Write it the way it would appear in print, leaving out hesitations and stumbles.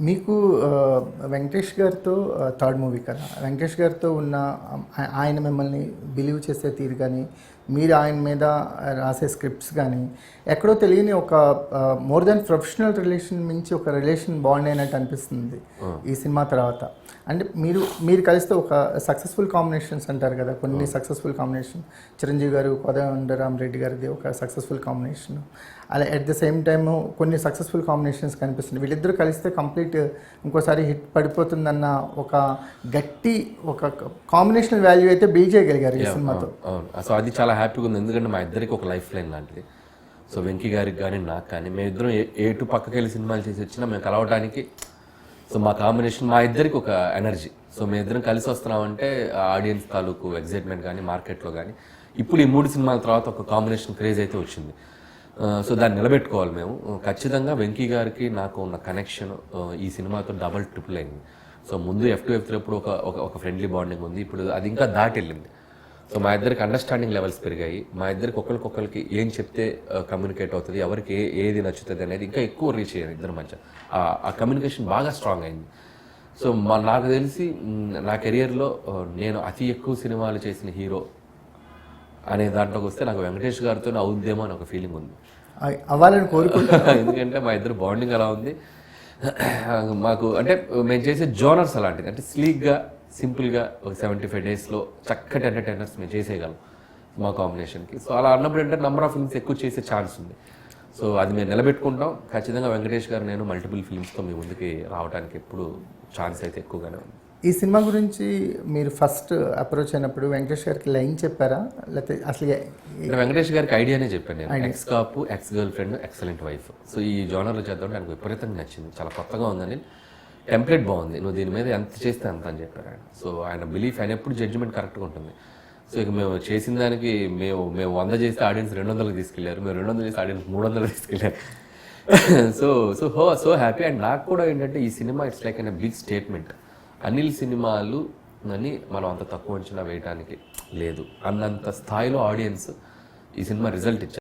మీకు వెంకటేష్ గారితో third movie కదా, వెంకటేష్ గారితో ఉన్న ఆయన మిమ్మల్ని బిలీవ్ చేసే తీరు కానీ, మీరు ఆయన మీద రాసే స్క్రిప్ట్స్ కానీ ఎక్కడో తెలియని ఒక మోర్ దెన్ ప్రొఫెషనల్ రిలేషన్ మించి ఒక రిలేషన్ బాండ్ అయినట్టు అనిపిస్తుంది ఈ సినిమా తర్వాత. అంటే మీరు కలిస్తే ఒక సక్సెస్ఫుల్ కాంబినేషన్స్ అంటారు కదా, కొన్ని సక్సెస్ఫుల్ కాంబినేషన్, చిరంజీవి గారు కోదండరామరెడ్డి గారిది ఒక సక్సెస్ఫుల్ కాంబినేషన్, అలా అట్ ద సేమ్ టైమ్ కొన్ని సక్సెస్ఫుల్ కాంబినేషన్స్ కనిపిస్తుంది. వీళ్ళిద్దరూ కలిస్తే కంప్లీట్ ఇంకోసారి హిట్ పడిపోతుందన్న ఒక గట్టి ఒక కాంబినేషనల్ వాల్యూ అయితే బిల్డ్ చేయగలిగారు ఈ సినిమాతో. సో అది చాలా హ్యాపీగా ఉంది, ఎందుకంటే మా ఇద్దరికి ఒక లైఫ్ లైన్ లాంటిది. సో వెంకీ గారికి కానీ నాకు కానీ మేమిద్దరం ఎటు పక్కకి వెళ్ళి సినిమాలు చేసి వచ్చినా మేము కలవడానికి, సో మా కాంబినేషన్ మా ఇద్దరికి ఒక ఎనర్జీ. సో మేము ఇద్దరం కలిసి వస్తున్నామంటే ఆడియన్స్ తాలూకు ఎగ్జైట్మెంట్ కానీ మార్కెట్లో కానీ ఇప్పుడు ఈ 3 సినిమాల తర్వాత ఒక కాంబినేషన్ క్రేజ్ అయితే వచ్చింది. సో దాన్ని నిలబెట్టుకోవాలి మేము. ఖచ్చితంగా వెంకీ గారికి నాకు ఉన్న కనెక్షన్ ఈ సినిమాతో డబల్ ట్రిపుల్ అయింది. సో ముందు F2 F3 ఎప్పుడు ఒక ఫ్రెండ్లీ బాండింగ్ ఉంది, ఇప్పుడు అది ఇంకా దాటి వెళ్ళింది. సో మా ఇద్దరికి అండర్స్టాండింగ్ లెవెల్స్ పెరిగాయి. మా ఇద్దరికి ఒకరికొకరికి ఏం చెప్తే కమ్యూనికేట్ అవుతుంది, ఎవరికి ఏది నచ్చుతుంది అనేది ఇంకా ఎక్కువ రీచ్ అయ్యారు ఇద్దరి మధ్య. ఆ కమ్యూనికేషన్ బాగా స్ట్రాంగ్ అయింది. సో నాకు తెలిసి నా కెరియర్లో నేను అతి ఎక్కువ సినిమాలు చేసిన హీరో అనే దాంట్లోకి వస్తే నాకు వెంకటేష్ గారితో అవుద్దేమో అని ఒక ఫీలింగ్ ఉంది. అవ్వాలని కోరుకుంటున్నాను. ఎందుకంటే మా ఇద్దరు బాండింగ్ అలా ఉంది. మాకు అంటే మేము చేసే జోనర్స్ అలాంటిది, అంటే స్లీక్గా సింపుల్గా ఒక 75 డేస్లో చక్కటి ఎంటర్టైనర్స్ మేము చేసేయగలం మా కాంబినేషన్కి. సో అలా అన్నప్పుడు ఏంటంటే నెంబర్ ఆఫ్ ఫిల్మ్స్ ఎక్కువ చేసే ఛాన్స్ ఉంది. సో అది మేము నిలబెట్టుకుంటాం. ఖచ్చితంగా వెంకటేష్ గారు నేను మల్టిపుల్ ఫిల్మ్స్తో మీ ముందుకి రావడానికి ఎప్పుడు ఛాన్స్ అయితే ఎక్కువగానే ఉంది. ఈ సినిమా గురించి మీరు ఫస్ట్ అప్రోచ్ అయినప్పుడు వెంకటేష్ గారికి లైన్ చెప్పారా, లేకపోతే అసలు వెంకటేష్ గారికి ఐడియానే చెప్పాను నేను. ఎక్స్ కాపు, ex girl friend, excellent wife. So ఈ జోనర్లో చేద్దాం నాకు విపరీతంగా నచ్చింది, చాలా కొత్తగా ఉందని. టెంప్లెట్ బాగుంది, నువ్వు దీని మీద ఎంత చేస్తే అంత అని చెప్పారు ఆయన. సో ఆయన బిలీఫ్, ఆయన ఎప్పుడు జడ్జిమెంట్ కరెక్ట్గా ఉంటుంది. సో ఇక మేము చేసిన దానికి మేము 100 చేస్తే ఆడియన్స్ 200కి తీసుకెళ్లారు, మేము 200 చేస్తే ఆడియన్స్ 300కి తీసుకెళ్లారు. So happy. అండ్ నాకు కూడా ఏంటంటే ఈ cinema it's like an big statement. Anil సినిమాలు అని మనం అంత తక్కువ అంచనా వేయడానికి లేదు, అన్నంత స్థాయిలో ఆడియన్స్ ఈ సినిమా రిజల్ట్ ఇచ్చారు.